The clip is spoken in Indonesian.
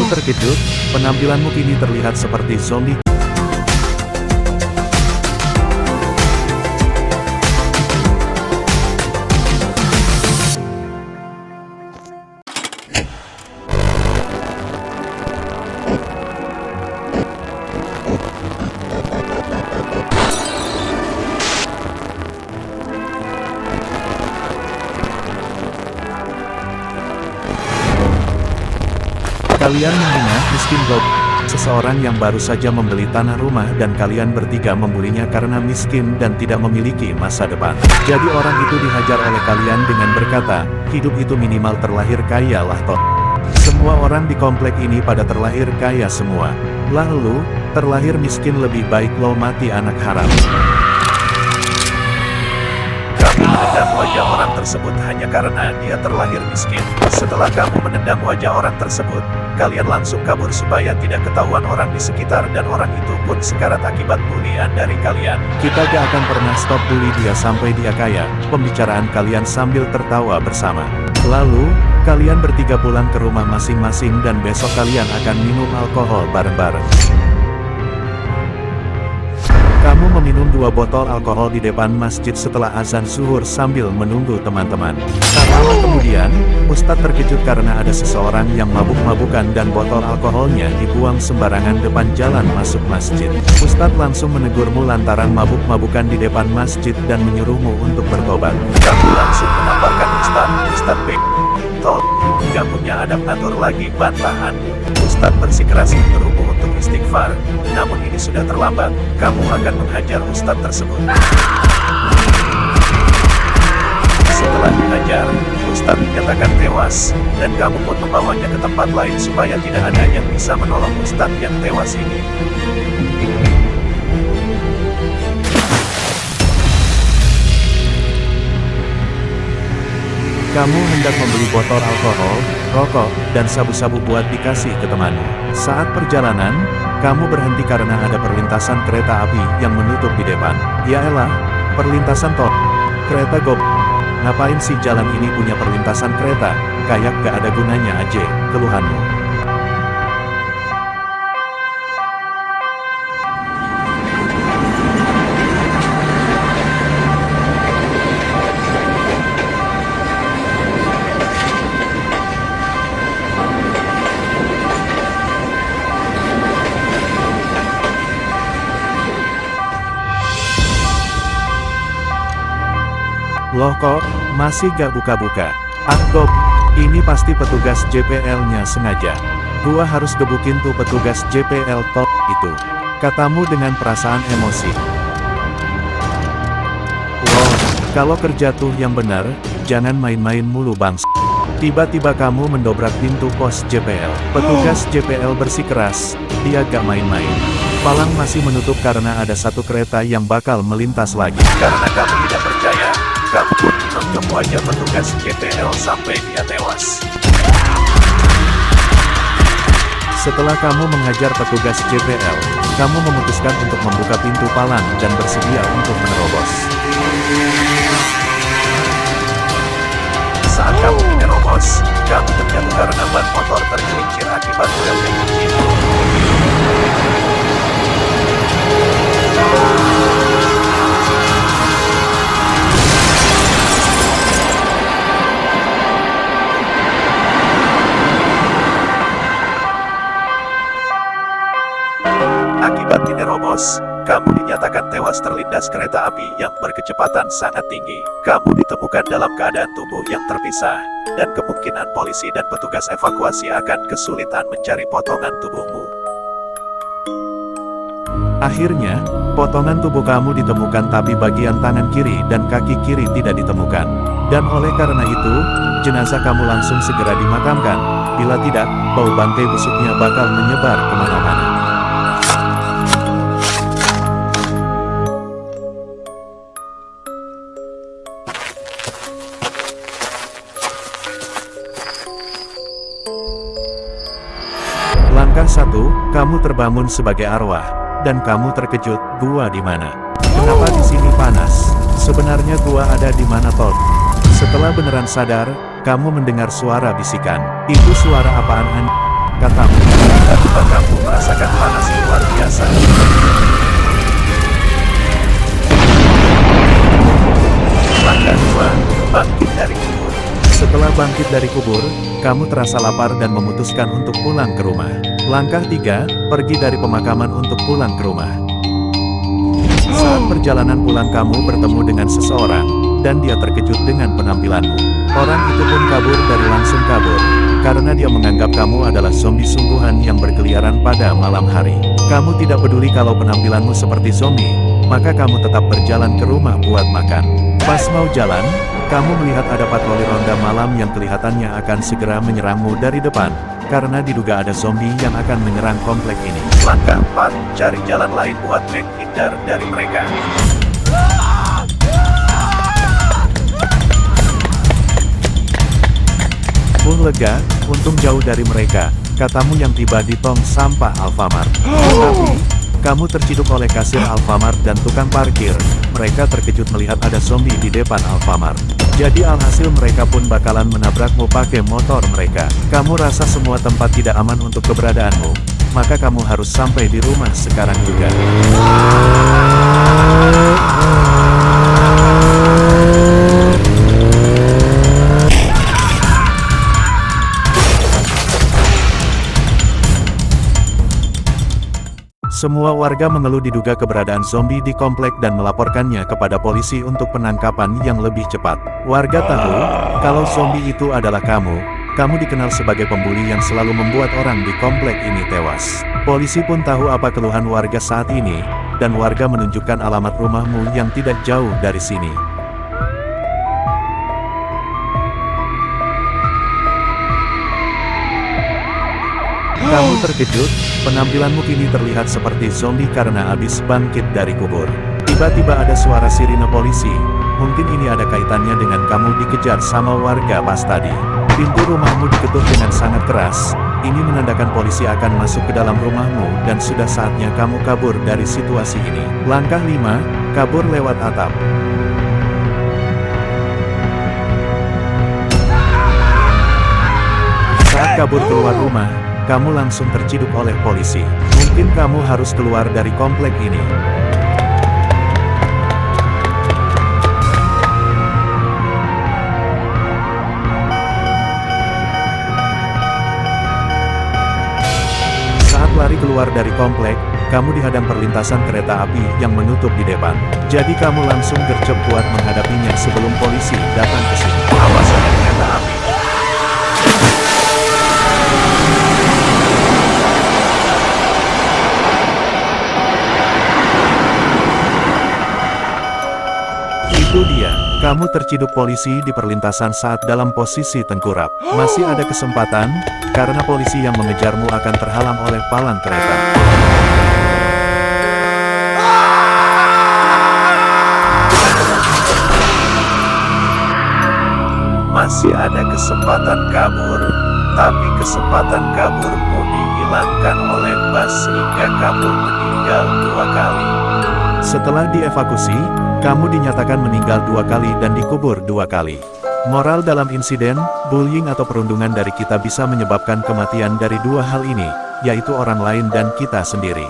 terkejut, penampilanmu kini terlihat seperti zombie. Kalian menghina miskin goblok, seseorang yang baru saja membeli tanah rumah dan kalian bertiga membulinya karena miskin dan tidak memiliki masa depan. Jadi orang itu dihajar oleh kalian dengan berkata, hidup itu minimal terlahir kaya lah toh. Semua orang di komplek ini pada terlahir kaya semua. Lalu, terlahir miskin lebih baik lo mati anak haram. Kamu menendam wajah orang tersebut hanya karena dia terlahir miskin. Setelah kamu menendam wajah orang tersebut, kalian langsung kabur supaya tidak ketahuan orang di sekitar dan orang itu pun sekarat akibat bulian dari kalian. Kita gak akan pernah stop bully dia sampai dia kaya. Pembicaraan kalian sambil tertawa bersama. Lalu, kalian bertiga pulang ke rumah masing-masing dan besok kalian akan minum alkohol bareng-bareng. Kamu meminum 2 botol alkohol di depan masjid setelah azan zuhur sambil menunggu teman-teman. Tak lama kemudian, Ustadz terkejut karena ada seseorang yang mabuk-mabukan dan botol alkoholnya dibuang sembarangan depan jalan masuk masjid. Ustadz langsung menegurmu lantaran mabuk-mabukan di depan masjid dan menyuruhmu untuk bertobat. Kamu langsung menampakkan Ustadz B. Tol, gak punya adab atur lagi bantahan. Ustadz bersikeras menyuruhmu untuk istighfar, namun ini sudah terlambat. Kamu akan menghajar Ustadz tersebut. Setelah dihajar, Ustadz dinyatakan tewas, dan kamu pun membawanya ke tempat lain supaya tidak ada yang bisa menolong Ustadz yang tewas ini. Kamu hendak membeli botol alkohol, rokok, dan sabu-sabu buat dikasih ke temanmu. Saat perjalanan, kamu berhenti karena ada perlintasan kereta api yang menutup di depan. Ya elah, perlintasan tol. Kereta gob. Ngapain sih jalan ini punya perlintasan kereta? Kayak gak ada gunanya aja, keluhanmu. Loh kok, masih gak buka-buka? Ah gob, ini pasti petugas JPL-nya sengaja. Gua harus gebukin tuh petugas JPL top itu. Katamu dengan perasaan emosi. Wow, kalau kerja tuh yang benar, jangan main-main mulu bangs. Tiba-tiba kamu mendobrak pintu pos JPL. Petugas JPL bersikeras, dia gak main-main. Palang masih menutup karena ada satu kereta yang bakal melintas lagi. Karena kamu tidak percaya, kamu pun menutup wajah petugas JPL sampai dia tewas. Setelah kamu menghajar petugas JPL, kamu memutuskan untuk membuka pintu palang dan bersedia untuk menerobos. Saat kamu menerobos, kamu terjatuh karena ban motor tergelincir akibat udaranya dingin. Akibat dinerobos, kamu dinyatakan tewas terlindas kereta api yang berkecepatan sangat tinggi. Kamu ditemukan dalam keadaan tubuh yang terpisah, dan kemungkinan polisi dan petugas evakuasi akan kesulitan mencari potongan tubuhmu. Akhirnya, potongan tubuh kamu ditemukan tapi bagian tangan kiri dan kaki kiri tidak ditemukan. Dan oleh karena itu, jenazah kamu langsung segera dimakamkan. Bila tidak, bau bangkai busuknya bakal menyebar kemana-mana. Langkah 1, kamu terbangun sebagai arwah, dan kamu terkejut, gua di mana? Kenapa di sini panas? Sebenarnya gua ada di mana toh? Setelah beneran sadar, kamu mendengar suara bisikan. Itu suara apaan? katamu. Tiba-tiba kamu merasakan panas luar biasa. Langkah 2, bangkit dari kubur. Setelah bangkit dari kubur, kamu terasa lapar dan memutuskan untuk pulang ke rumah. Langkah 3, pergi dari pemakaman untuk pulang ke rumah. Saat perjalanan pulang kamu bertemu dengan seseorang, dan dia terkejut dengan penampilanmu. Orang itu pun langsung kabur, karena dia menganggap kamu adalah zombie sungguhan yang berkeliaran pada malam hari. Kamu tidak peduli kalau penampilanmu seperti zombie, maka kamu tetap berjalan ke rumah buat makan. Pas mau jalan, kamu melihat ada patroli ronda malam yang kelihatannya akan segera menyerangmu dari depan, karena diduga ada zombie yang akan menyerang komplek ini. Langkah 4, cari jalan lain buat menghindar dari mereka. Lega, untung jauh dari mereka, katamu yang tiba di tong sampah Alfamart. Tapi, kamu terciduk oleh kasir Alfamart dan tukang parkir. Mereka terkejut melihat ada zombie di depan Alfamart. Jadi alhasil mereka pun bakalan menabrakmu pakai motor mereka. Kamu rasa semua tempat tidak aman untuk keberadaanmu, maka kamu harus sampai di rumah sekarang juga. Semua warga mengeluh diduga keberadaan zombie di komplek dan melaporkannya kepada polisi untuk penangkapan yang lebih cepat. Warga tahu, kalau zombie itu adalah kamu dikenal sebagai pembuli yang selalu membuat orang di komplek ini tewas. Polisi pun tahu apa keluhan warga saat ini, dan warga menunjukkan alamat rumahmu yang tidak jauh dari sini. Kamu terkejut, penampilanmu kini terlihat seperti zombie karena habis bangkit dari kubur. Tiba-tiba ada suara sirine polisi, mungkin ini ada kaitannya dengan kamu dikejar sama warga pas tadi. Pintu rumahmu diketuk dengan sangat keras, ini menandakan polisi akan masuk ke dalam rumahmu dan sudah saatnya kamu kabur dari situasi ini. Langkah 5, kabur lewat atap. Saat kabur keluar rumah, kamu langsung terciduk oleh polisi. Mungkin kamu harus keluar dari komplek ini. Saat lari keluar dari komplek, kamu dihadang perlintasan kereta api yang menutup di depan. Jadi kamu langsung gercep kuat menghadapinya sebelum polisi datang ke sini. Awas ada kereta api. Itu dia, kamu terciduk polisi di perlintasan saat dalam posisi tengkurap. Masih ada kesempatan, karena polisi yang mengejarmu akan terhalang oleh palang kereta. Masih ada kesempatan kabur, tapi kesempatan kaburmu dihilangkan oleh bas sehingga kamu meninggal 2 kali. Setelah dievakusi, kamu dinyatakan meninggal 2 kali dan dikubur 2 kali. Moral dalam insiden, bullying atau perundungan dari kita bisa menyebabkan kematian dari 2 hal ini, yaitu orang lain dan kita sendiri.